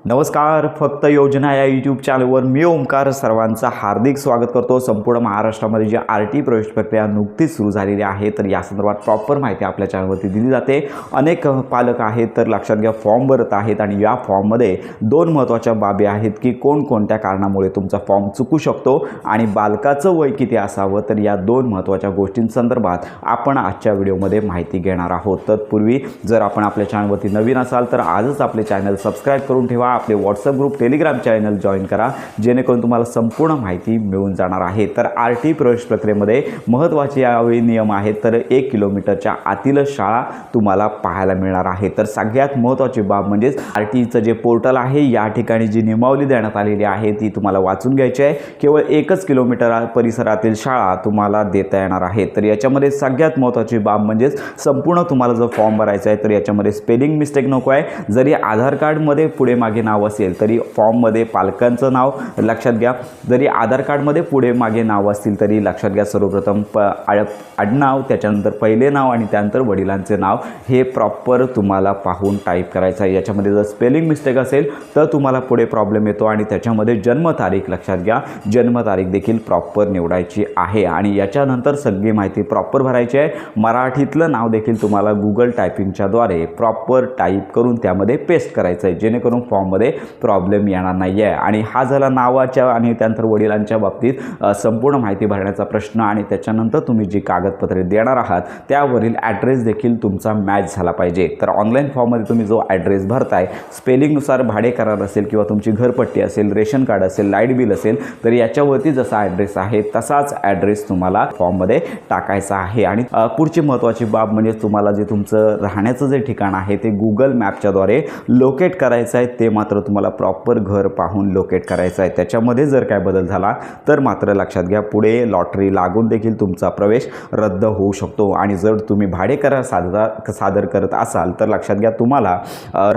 नमस्कार. फक्त योजना या यूट्यूब चॅनलवर मी ओमकार सर्वांचं हार्दिक स्वागत करतो. संपूर्ण महाराष्ट्रामध्ये जी RT प्रवेश प्रक्रिया नुकतीच सुरू झालेली आहे, तर या संदर्भात प्रॉपर माहिती आपल्या चॅनलवरती दिली जाते. अनेक पालक आहेत तर लक्षात घ्या फॉर्म भरत आहेत आणि या फॉर्ममध्ये दोन महत्त्वाच्या बाबी आहेत की कोणकोणत्या कारणामुळे तुमचा फॉर्म चुकू शकतो आणि बालकाचं वय किती असावं. तर या दोन महत्त्वाच्या गोष्टींसंदर्भात आपण आजच्या व्हिडिओमध्ये माहिती घेणार आहोत. तत्पूर्वी जर आपण आपल्या चॅनलवरती नवीन असाल तर आजच आपले चॅनल सबस्क्राईब करून ठेवा. आपले WhatsApp group Telegram channel join करा, जेणेकरून तुम्हाला संपूर्ण माहिती मिळून जाणार आहे. तर RT प्रवेश प्रक्रियेमध्ये महत्त्वाचे यावेळी नियम आहेत. तर 1 किलोमीटरच्या आतीलच शाळा तुम्हाला पाहायला मिळणार आहे. तर सगळ्यात महत्त्वाची बाब म्हणजेच RTचं जे पोर्टल आहे या ठिकाणी जी नियमावली देण्यात आलेली आहे ती तुम्हाला वाचून घ्यायची आहे. केवळ 1 किलोमीटर परिसरातील शाळा तुम्हाला देता येणार आहे. तर याच्यामध्ये सगळ्यात महत्त्वाची बाब म्हणजेच संपूर्ण तुम्हाला जर फॉर्म भरायचा आहे तर याच्यामध्ये स्पेलिंग मिस्टेक नको आहे. जरी आधार कार्डमध्ये पुढे मागे नाव असेल तरी फॉर्ममध्ये पालकांचं नाव लक्षात घ्या. जरी आधार कार्डमध्ये पुढे मागे नाव असतील तरी लक्षात घ्या सर्वप्रथम आडनाव, त्याच्यानंतर पहिले नाव आणि त्यानंतर वडिलांचे नाव हे प्रॉपर तुम्हाला पाहून टाईप करायचं आहे. याच्यामध्ये जर स्पेलिंग मिस्टेक असेल तर तुम्हाला पुढे प्रॉब्लेम येतो आणि त्याच्यामध्ये जन्मतारीख लक्षात घ्या, जन्मतारीख देखील प्रॉपर निवडायची आहे आणि याच्यानंतर सगळी माहिती प्रॉपर भरायची आहे. मराठीतलं नाव देखील तुम्हाला गुगल टायपिंगच्याद्वारे प्रॉपर टाईप करून त्यामध्ये पेस्ट करायचं आहे, जेणेकरून फॉर्ममध्ये प्रॉब्लेम येणार नाही आहे. आणि हा झाला नावाच्या आणि त्यानंतर वडिलांच्या बाबतीत संपूर्ण माहिती भरण्याचा प्रश्न. आणि त्याच्यानंतर तुम्ही जी कागदपत्रे देणार आहात त्यावरील ॲड्रेस देखील तुमचा मॅच झाला पाहिजे. तर ऑनलाईन फॉर्ममध्ये तुम्ही जो ॲड्रेस भरताय स्पेलिंगनुसार भाडे करार असेल किंवा तुमची घरपट्टी असेल, रेशन कार्ड असेल, लाईट बिल असेल, तर याच्यावरती जसा ॲड्रेस आहे तसाच ॲड्रेस तुम्हाला फॉर्ममध्ये टाकायचा आहे. आणि पुढची महत्त्वाची बाब म्हणजे तुम्हाला जे तुमचं राहण्याचं जे ठिकाण आहे ते गुगल मॅपच्याद्वारे लोकेट करायचं आहे. ते मात्र तुम्हाला प्रॉपर घर पाहून लोकेट करायचं आहे. त्याच्यामध्ये जर काय बदल झाला तर मात्र लक्षात घ्या पुढे लॉटरी लागून देखील तुमचा प्रवेश रद्द होऊ शकतो. आणि जर तुम्ही भाडे करार सादर करत असाल तर लक्षात घ्या तुम्हाला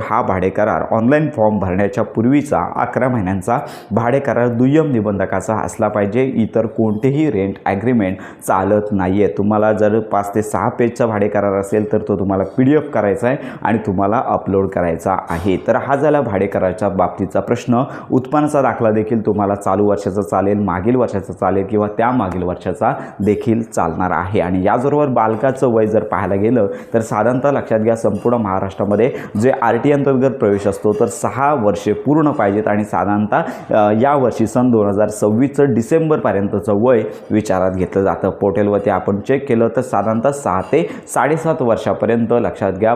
हा भाडे करार ऑनलाईन फॉर्म भरण्याच्या पूर्वीचा 11 महिन्यांचा भाडे करार दुय्यम निबंधकाचा असला पाहिजे. इतर कोणतेही रेंट ॲग्रीमेंट चालत नाही आहे. तुम्हाला जर 5 ते 6 पेजचा भाडे करार असेल तर तो तुम्हाला PDF करायचा आहे आणि तुम्हाला अपलोड करायचा आहे. तर हा झाला भाडे कराराच्या बाबतीचा प्रश्न. उत्पन्नाचा दाखला देखील तुम्हाला चालू वर्षाचा चालेल, मागील वर्षाचा चालेल किंवा त्या मागील वर्षाचा देखील चालणार आहे. आणि याचबरोबर बालकाचं वय जर पाहायला गेलं तर साधारणतः लक्षात घ्या संपूर्ण महाराष्ट्रामध्ये जे RT अंतर्गत प्रवेश असतो तर 6 वर्षे पूर्ण पाहिजेत. आणि साधारणतः यावर्षी सन 2026 डिसेंबरपर्यंतचं वय विचारात घेतलं जातं. पोर्टलवरती आपण चेक केलं तर साधारणतः 6 ते 7.5 वर्षापर्यंत लक्षात घ्या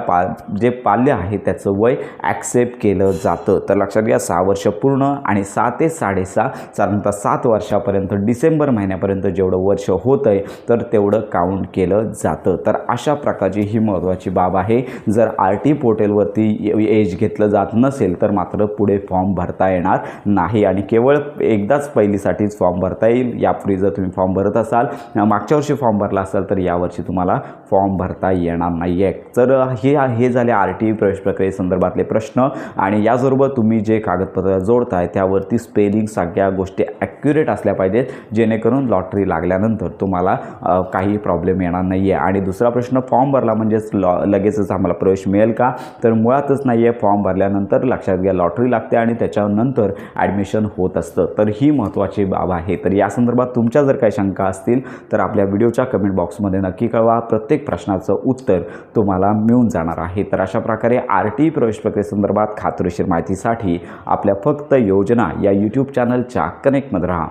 जे पाल्य आहे त्याचं वय ॲक्सेप्ट केलं जातं. तर लक्षात घ्या 6 वर्ष पूर्ण आणि 6 ते 6.5 साधारणतः 7 वर्षापर्यंत डिसेंबर महिन्यापर्यंत जेवढं वर्ष होतं आहे तर तेवढं काउंट केलं जातं. तर अशा प्रकारची ही महत्त्वाची बाब आहे. जर RT पोर्टलवरती एज घेतलं जात नसेल तर मात्र पुढे फॉर्म भरता येणार नाही आणि केवळ एकदाच पहिलीसाठीच फॉर्म भरता येईल. यापूर्वी जर तुम्ही फॉर्म भरत असाल, मागच्या वर्षी फॉर्म भरला असाल तर यावर्षी तुम्हाला फॉर्म भरता येणार नाही आहे. तर हे झाले RT प्रवेश प्रक्रियेसंदर्भातले प्रश्न. आणि याचबरोबर तुम्ही जे कागदपत्र जोडताय त्यावरती स्पेलिंग सगळ्या गोष्टी ॲक्युरेट असल्या पाहिजेत, जेणेकरून लॉटरी लागल्यानंतर तुम्हाला काही प्रॉब्लेम येणार नाही आहे. आणि दुसरा प्रश्न, फॉर्म भरला म्हणजेच लगेचच आम्हाला प्रवेश मिळेल का? तर मुळातच नाही आहे. फॉर्म भरल्यानंतर लक्षात घ्या लॉटरी लागते आणि त्याच्यानंतर ॲडमिशन होत असतं. तर ही महत्त्वाची बाब आहे. तर या संदर्भात तुमच्या जर काही शंका असतील तर आपल्या व्हिडिओच्या कमेंट बॉक्समध्ये नक्की कळवा. प्रत्येक प्रश्नाचं उत्तर तुम्हाला मिळून जाणार आहे. तर अशा प्रकारे RT प्रवेश प्रक्रियेसंदर्भात खात्रीशीर माहितीसाठी आपल्या फक्त योजना या यूट्यूब चॅनलच्या कनेक्टमध्ये राहा.